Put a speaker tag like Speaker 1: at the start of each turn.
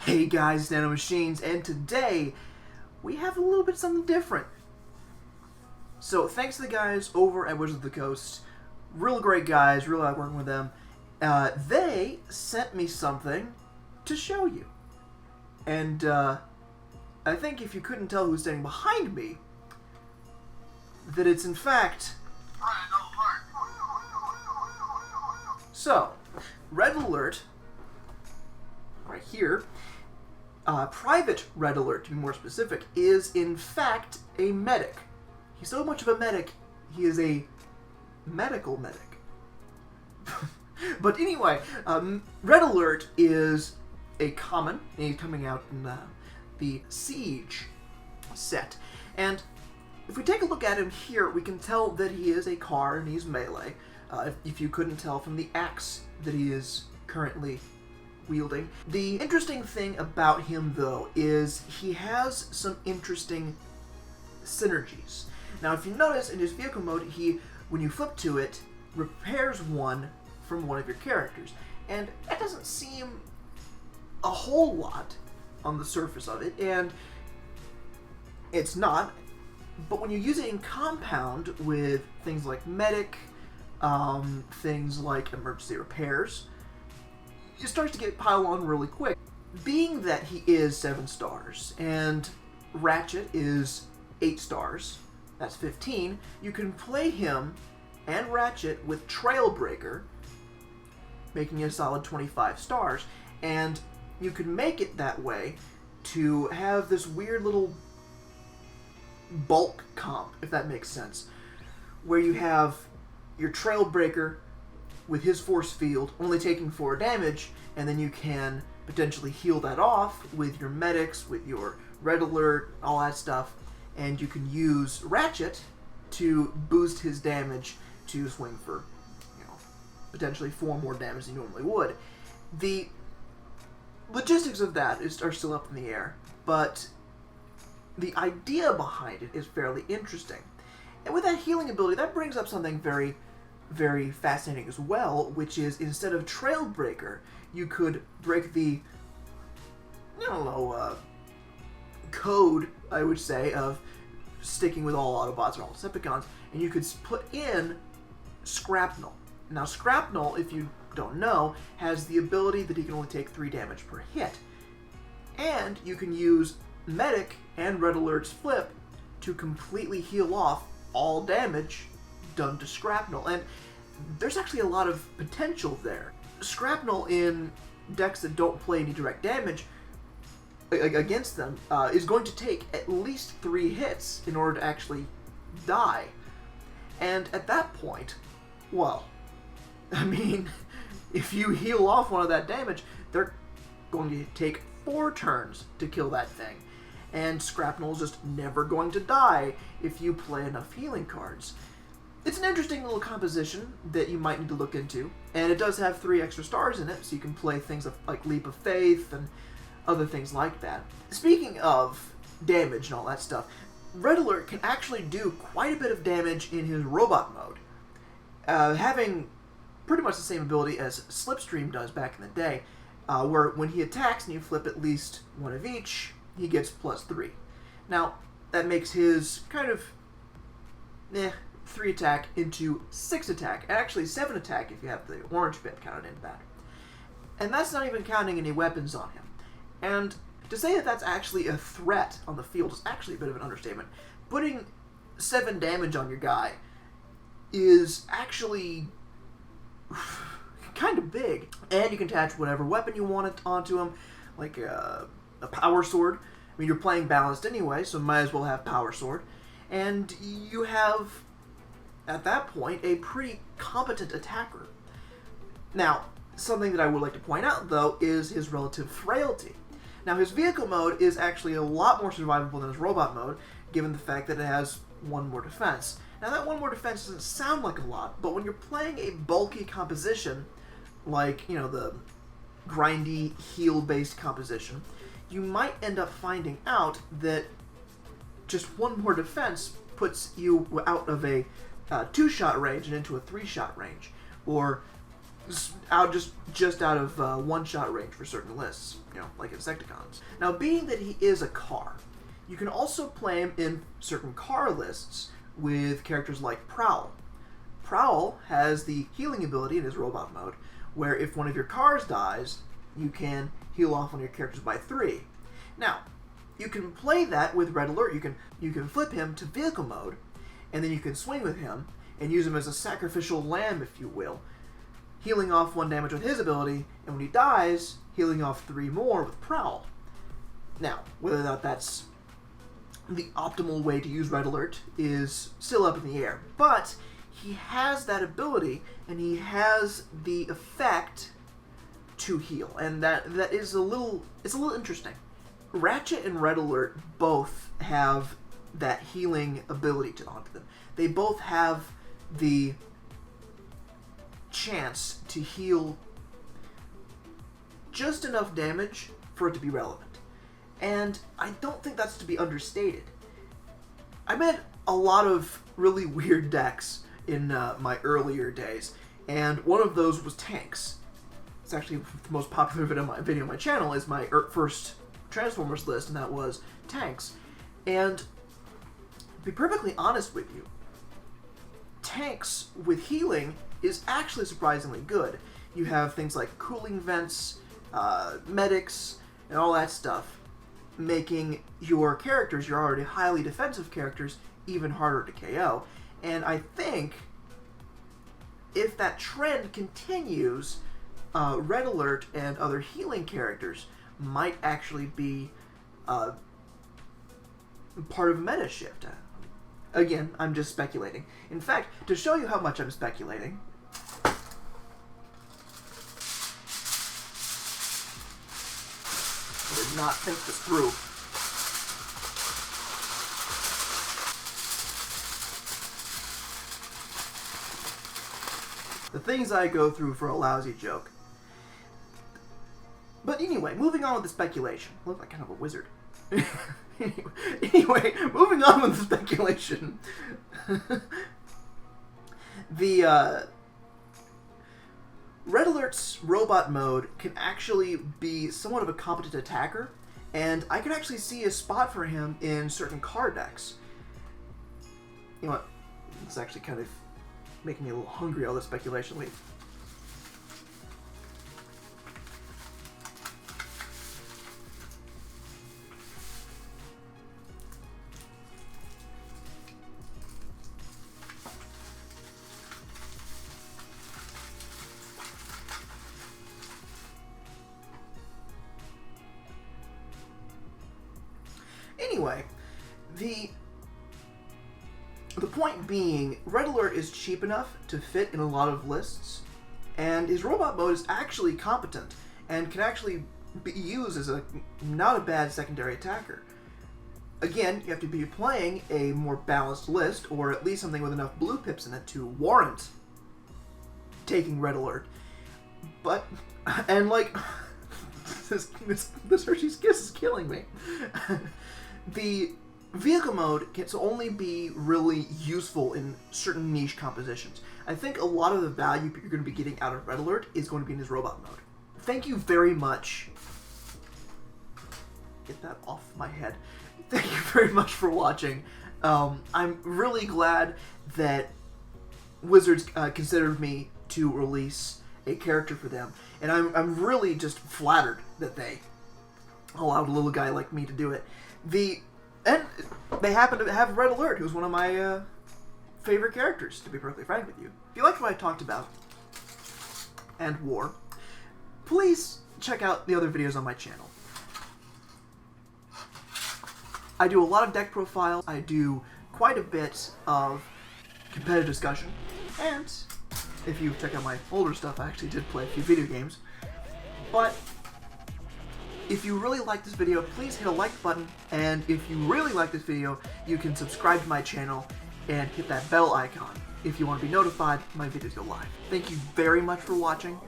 Speaker 1: Hey guys, Nanomachines, and today we have a little bit something different. So thanks to the guys over at Wizards of the Coast, real great guys, really like working with them. They sent me something to show you. And I think if you couldn't tell who's standing behind me, that it's in fact... So, Red Alert, right here, Private Red Alert, to be more specific, is in fact a medic. He's so much of a medic, he is a medical medic. But anyway, Red Alert is a common, and he's coming out in the Siege set. And if we take a look at him here, we can tell that he is a car and he's melee. If you couldn't tell from the axe that he is currently wielding. The interesting thing about him, though, is he has some interesting synergies. Now, if you notice, in his vehicle mode, when you flip to it, repairs one from one of your characters. And that doesn't seem a whole lot on the surface of it, and it's not. But when you use it in compound with things like medic, things like emergency repairs, it starts to get piled on really quick. Being that he is 7 stars and Ratchet is 8 stars, that's 15, you can play him and Ratchet with Trailbreaker, making it a solid 25 stars, and you can make it that way to have this weird little bulk comp, if that makes sense, where you have your Trailbreaker with his force field only taking 4 damage, and then you can potentially heal that off with your medics, with your Red Alert, all that stuff, and you can use Ratchet to boost his damage to swing for, potentially 4 more damage than you normally would. The logistics of that are still up in the air, but the idea behind it is fairly interesting. And with that healing ability, that brings up something very, very fascinating as well, which is instead of Trailbreaker, you could break the, code, I would say, of sticking with all Autobots or all Decepticons, and you could put in Scrapnel. Now, Scrapnel, if you don't know, has the ability that he can only take 3 damage per hit. And you can use Medic and Red Alert's Flip to completely heal off all damage done to Scrapnel. And there's actually a lot of potential there. Scrapnel in decks that don't play any direct damage against them is going to take at least 3 hits in order to actually die. And at that point, well, I mean, if you heal off one of that damage, they're going to take 4 turns to kill that thing. And Scrapnel is just never going to die if you play enough healing cards. It's an interesting little composition that you might need to look into, and it does have 3 extra stars in it, so you can play things like Leap of Faith and other things like that. Speaking of damage and all that stuff, Red Alert can actually do quite a bit of damage in his robot mode, having pretty much the same ability as Slipstream does back in the day, where when he attacks and you flip at least 1 of each, he gets +3. Now, that makes his kind of 3 attack into 6 attack, and actually 7 attack if you have the orange bit counted into that. And that's not even counting any weapons on him. And to say that that's actually a threat on the field is actually a bit of an understatement. Putting 7 damage on your guy is actually kind of big. And you can attach whatever weapon you want onto him, like a power sword. I mean, you're playing balanced anyway, so might as well have power sword. And you have, at that point, a pretty competent attacker. Now, something that I would like to point out, though, is his relative frailty. Now, his vehicle mode is actually a lot more survivable than his robot mode, given the fact that it has 1 more defense. Now, that 1 more defense doesn't sound like a lot, but when you're playing a bulky composition, like, the grindy, heal-based composition, you might end up finding out that just 1 more defense puts you out of a 2-shot range and into a 3-shot range, or just out of one-shot range for certain lists, like Insecticons. Now, being that he is a car, you can also play him in certain car lists with characters like Prowl. Prowl has the healing ability in his robot mode, where if one of your cars dies, you can heal off one of your characters by 3. Now, you can play that with Red Alert. You can flip him to vehicle mode, and then you can swing with him and use him as a sacrificial lamb, if you will, healing off 1 damage with his ability, and when he dies, healing off 3 more with Prowl. Now, whether or not that's the optimal way to use Red Alert is still up in the air, but he has that ability, and he has the effect to heal, and that is it's a little interesting. Ratchet and Red Alert both have that healing ability onto them. They both have the chance to heal just enough damage for it to be relevant. And I don't think that's to be understated. I met a lot of really weird decks in my earlier days, and one of those was tanks. It's actually the most popular video on my channel is my first Transformers list, and that was tanks. And to be perfectly honest with you, tanks with healing is actually surprisingly good. You have things like cooling vents, medics, and all that stuff, making your characters, your already highly defensive characters, even harder to KO. And I think if that trend continues, Red Alert and other healing characters might actually be part of a meta shift. Again, I'm just speculating. In fact, to show you how much I'm speculating, I did not think this through. The things I go through for a lousy joke. But anyway, moving on with the speculation. I look like kind of a wizard. Anyway, moving on with the speculation. The Red Alert's robot mode can actually be somewhat of a competent attacker, and I could actually see a spot for him in certain card decks. You know what? It's actually kind of making me a little hungry, all this speculation. Wait. Anyway, the point being, Red Alert is cheap enough to fit in a lot of lists, and his robot mode is actually competent, and can actually be used as not a bad secondary attacker. Again, you have to be playing a more balanced list, or at least something with enough blue pips in it to warrant taking Red Alert. But, and like, this Hershey's Kiss is killing me. The vehicle mode can only be really useful in certain niche compositions. I think a lot of the value you're going to be getting out of Red Alert is going to be in his robot mode. Thank you very much. Get that off my head. Thank you very much for watching. I'm really glad that Wizards considered me to release a character for them, and I'm really just flattered that they allowed a little guy like me to do it. And they happen to have Red Alert, who's one of my favorite characters, to be perfectly frank with you. If you liked what I talked about, and war, please check out the other videos on my channel. I do a lot of deck profiles, I do quite a bit of competitive discussion, and if you check out my older stuff, I actually did play a few video games. But if you really like this video, please hit a like button, and if you really like this video, you can subscribe to my channel and hit that bell icon if you want to be notified when my videos go live. Thank you very much for watching.